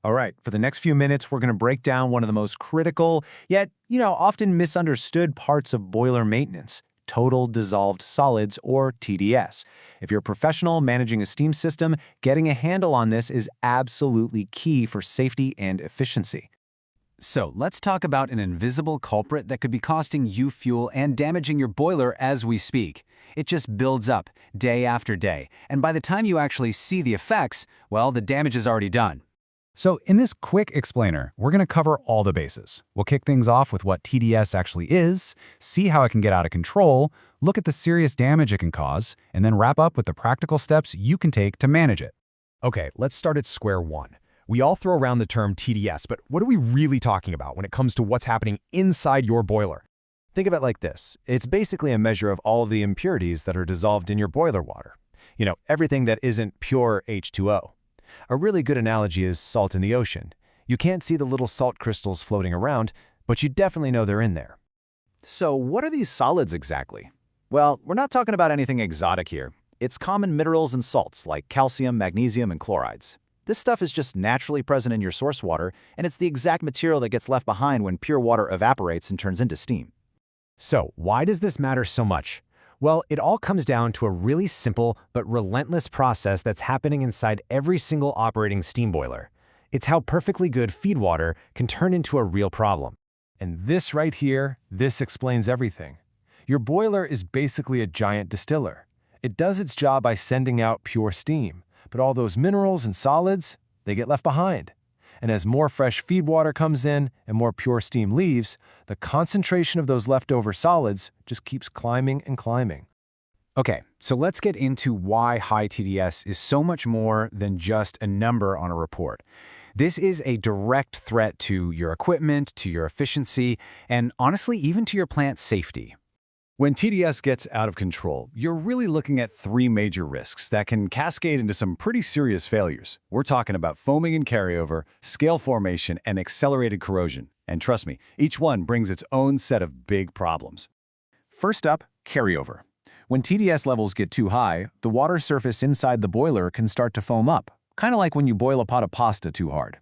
All right, for the next few minutes, we're going to break down one of the most critical, yet, often misunderstood parts of boiler maintenance, total dissolved solids, or TDS. If you're a professional managing a steam system, getting a handle on this is absolutely key for safety and efficiency. So let's talk about an invisible culprit that could be costing you fuel and damaging your boiler as we speak. It just builds up day after day, and by the time you actually see the effects, well, the damage is already done. So in this quick explainer, we're going to cover all the bases. We'll kick things off with what TDS actually is, see how it can get out of control, look at the serious damage it can cause, and then wrap up with the practical steps you can take to manage it. Okay, let's start at square one. We all throw around the term TDS, but what are we really talking about when it comes to what's happening inside your boiler? Think of it like this. It's basically a measure of all of the impurities that are dissolved in your boiler water. Everything that isn't pure H2O. A really good analogy is salt in the ocean. You can't see the little salt crystals floating around, but you definitely know they're in there. So what are these solids exactly? Well, we're not talking about anything exotic here. It's common minerals and salts like calcium, magnesium, and chlorides. This stuff is just naturally present in your source water, and it's the exact material that gets left behind when pure water evaporates and turns into steam. So why does this matter so much? Well, it all comes down to a really simple but relentless process that's happening inside every single operating steam boiler. It's how perfectly good feed water can turn into a real problem. And this right here, this explains everything. Your boiler is basically a giant distiller. It does its job by sending out pure steam, but all those minerals and solids, they get left behind. And as more fresh feed water comes in and more pure steam leaves, the concentration of those leftover solids just keeps climbing and climbing. Okay, so let's get into why high TDS is so much more than just a number on a report. This is a direct threat to your equipment, to your efficiency, and honestly, even to your plant's safety. When TDS gets out of control, you're really looking at three major risks that can cascade into some pretty serious failures. We're talking about foaming and carryover, scale formation, and accelerated corrosion. And trust me, each one brings its own set of big problems. First up, carryover. When TDS levels get too high, the water surface inside the boiler can start to foam up, kind of like when you boil a pot of pasta too hard.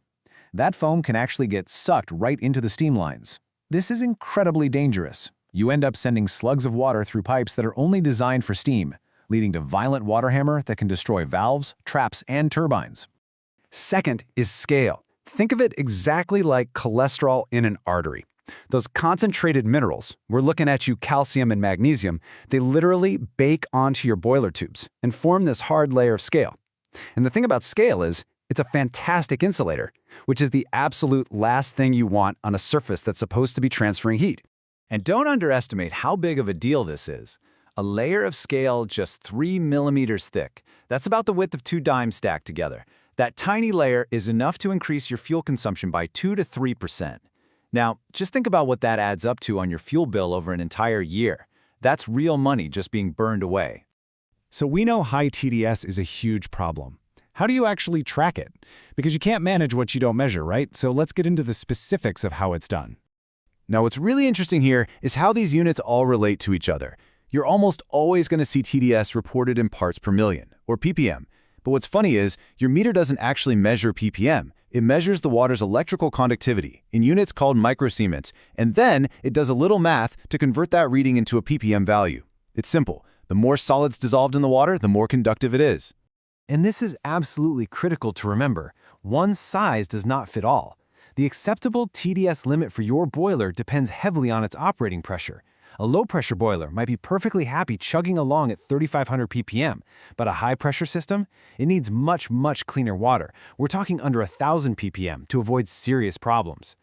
That foam can actually get sucked right into the steam lines. This is incredibly dangerous. You end up sending slugs of water through pipes that are only designed for steam, leading to violent water hammer that can destroy valves, traps, and turbines. Second is scale. Think of it exactly like cholesterol in an artery. Those concentrated minerals, we're looking at you calcium and magnesium, they literally bake onto your boiler tubes and form this hard layer of scale. And the thing about scale is, it's a fantastic insulator, which is the absolute last thing you want on a surface that's supposed to be transferring heat. And don't underestimate how big of a deal this is. A layer of scale just 3 millimeters thick. That's about the width of 2 dimes stacked together. That tiny layer is enough to increase your fuel consumption by 2 to 3%. Now, just think about what that adds up to on your fuel bill over an entire year. That's real money just being burned away. So we know high TDS is a huge problem. How do you actually track it? Because you can't manage what you don't measure, right? So let's get into the specifics of how it's done. Now, what's really interesting here is how these units all relate to each other. You're almost always going to see TDS reported in parts per million, or ppm. But what's funny is, your meter doesn't actually measure ppm. It measures the water's electrical conductivity in units called microsiemens, and then it does a little math to convert that reading into a ppm value. It's simple. The more solids dissolved in the water, the more conductive it is. And this is absolutely critical to remember. One size does not fit all. The acceptable TDS limit for your boiler depends heavily on its operating pressure. A low-pressure boiler might be perfectly happy chugging along at 3,500 ppm, but a high-pressure system, it needs much, much cleaner water. We're talking under 1,000 ppm to avoid serious problems.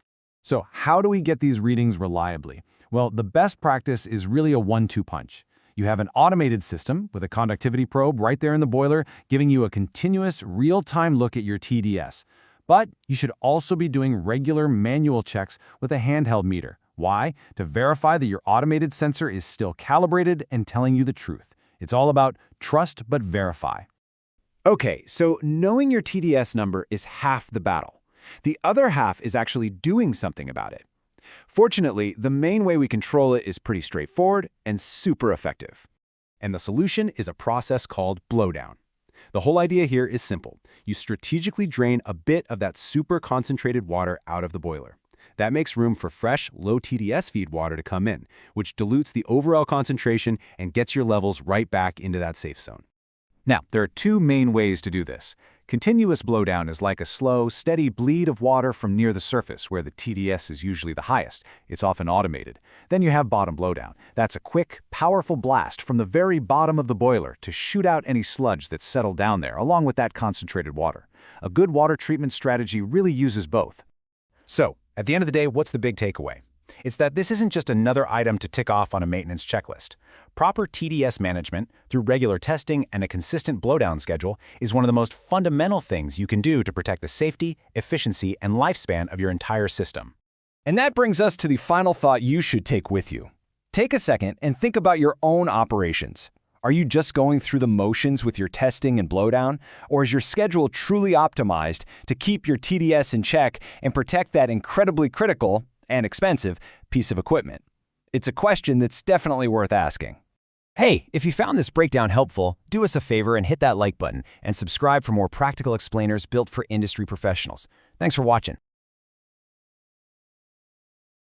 So how do we get these readings reliably? Well, the best practice is really a 1-2 punch. You have an automated system with a conductivity probe right there in the boiler, giving you a continuous, real-time look at your TDS. But you should also be doing regular manual checks with a handheld meter. Why? To verify that your automated sensor is still calibrated and telling you the truth. It's all about trust but verify. Okay, so knowing your TDS number is half the battle. The other half is actually doing something about it. Fortunately, the main way we control it is pretty straightforward and super effective. And the solution is a process called blowdown. The whole idea here is simple. You strategically drain a bit of that super concentrated water out of the boiler. That makes room for fresh, low TDS feed water to come in, which dilutes the overall concentration and gets your levels right back into that safe zone. Now, there are two main ways to do this. Continuous blowdown is like a slow, steady bleed of water from near the surface, where the TDS is usually the highest. It's often automated. Then you have bottom blowdown. That's a quick, powerful blast from the very bottom of the boiler to shoot out any sludge that's settled down there, along with that concentrated water. A good water treatment strategy really uses both. So, at the end of the day, what's the big takeaway? It's that this isn't just another item to tick off on a maintenance checklist. Proper TDS management, through regular testing and a consistent blowdown schedule, is one of the most fundamental things you can do to protect the safety, efficiency, and lifespan of your entire system. And that brings us to the final thought you should take with you. Take a second and think about your own operations. Are you just going through the motions with your testing and blowdown, or is your schedule truly optimized to keep your TDS in check and protect that incredibly critical and expensive piece of equipment? It's a question that's definitely worth asking. Hey, if you found this breakdown helpful, do us a favor and hit that like button and subscribe for more practical explainers built for industry professionals. Thanks for watching.